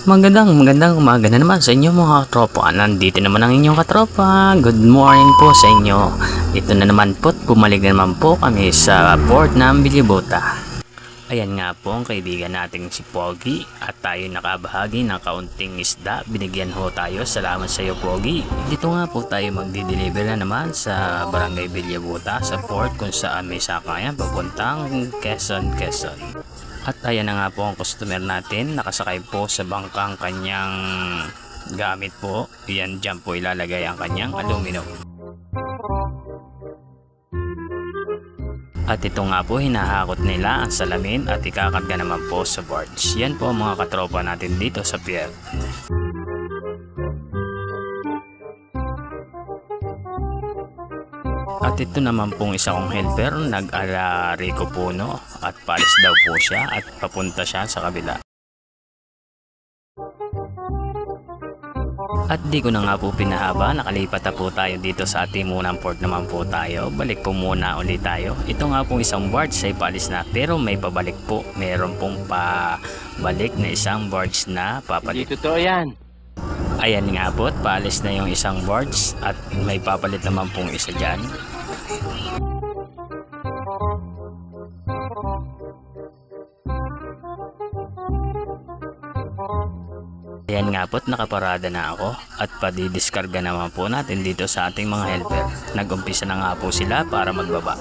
Magandang umaga na naman sa inyo mga katropa. Nandito naman ang inyong katropa. Good morning po sa inyo. Ito na naman po, bumalik na naman po kami sa port ng Bilyabota. Ayan nga po ang kaibigan nating si Pogi at tayo nakabahagi ng kaunting isda. Binigyan ho tayo. Salamat sa iyo Pogi. Dito nga po tayo magdi-deliver na naman sa Barangay Bilyabota sa port kung saan may sakayan papuntang Quezon. At ayan na nga po ang customer natin, nakasakay po sa bangkang kanyang gamit po. Yan, dyan po ilalagay ang kanyang aluminum. At ito nga po, hinahakot nila ang salamin at ikakarga naman po sa barge. Yan po ang mga katropa natin dito sa pier. At ito naman pong isa kong helper, nag-ala Rico Puno at palis daw po siya at papunta siya sa kabila. At di ko na nga po pinahaba, nakalipat na po tayo dito sa ating munang port naman po tayo. Balik po muna ulit tayo. Ito nga pong isang barge ay palis na, pero may pabalik po. Meron pong pabalik na isang barge na papalit. Dito to yan. Ayan nga po, paalis na yung isang barge at may papalit naman pong isa dyan. Ayan nga po, nakaparada na ako at padidiskarga naman po natin dito sa ating mga helper. Nag-umpisa na nga po sila para magbaba.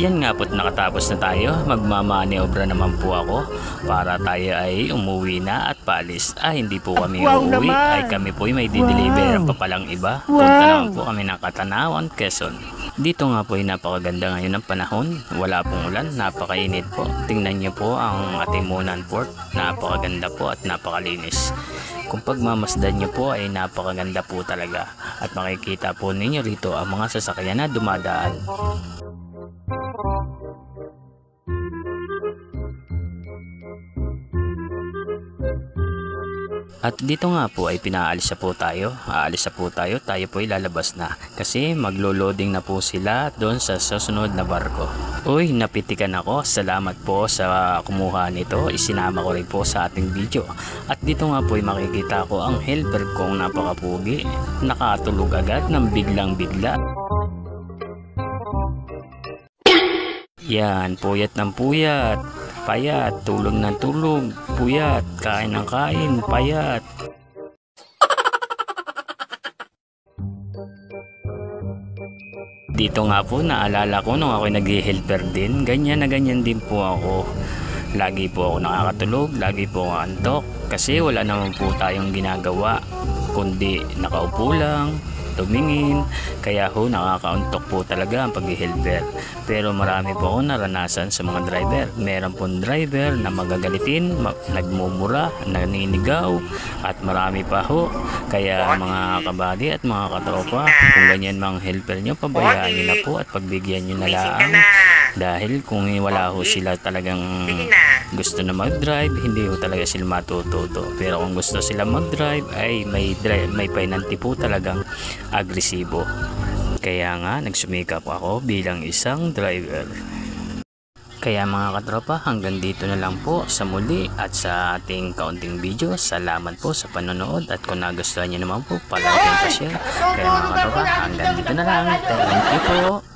Yan nga po't nakatapos na tayo, magmamaniobra naman po ako para tayo ay umuwi na at paalis. Hindi po kami uuwi, ay kami po ay may dideliver pa palang iba. Punta naman po kami ng Katanawan, Quezon. Dito nga po ay napakaganda ngayon ng panahon, wala pong ulan, napakainit po. Tingnan nyo po ang ating Munan Port, napakaganda po at napakalinis. Kung pagmamasdan nyo po ay napakaganda po talaga at makikita po ninyo rito ang mga sasakyan na dumadaan. At dito nga po ay pinaalis na po tayo. Aalis na po tayo. Tayo po ay lalabas na. Kasi maglo-loading na po sila doon sa susunod na barko. Uy, napitikan ako. Salamat po sa kumuha nito. Isinama ko rin po sa ating video. At dito nga po ay makikita ko ang helper kong napakapugi. Nakatulog agad ng biglang-bigla. Yan, puyat ng puyat. Payat, tulog ng tulog, puyat, kain ng kain, payat. Dito nga po, naalala ko nung ako nag-helper din, ganyan na ganyan din po ako. Lagi po ako nakakatulog, lagi po ako antok, kasi wala naman po tayong ginagawa, kundi nakaupo lang, tumingin, kaya ho nakakauntok po talaga ang pag-helper. Pero marami po ako naranasan sa mga driver. Meron pong driver na magagalitin, nagmumura, naninigaw, at marami pa ho. Kaya mga kabady at mga katropa, kung ganyan mga helper nyo, pabayaan nyo na po at pagbigyan nyo na lang. Dahil kung wala ho sila talagang gusto na mag-drive, hindi ho talaga sila matututo. Pero kung gusto sila mag-drive, ay may penalty po talagang agresibo. Kaya nga nagsumikap ako bilang isang driver. Kaya mga katropa, hanggang dito na lang po sa muli at sa ating kaunting video. Salamat po sa panonood at kung nagustuhan nyo naman po, palike and pa-share. Kaya mga katropa, hanggang dito na lang. Thank you po.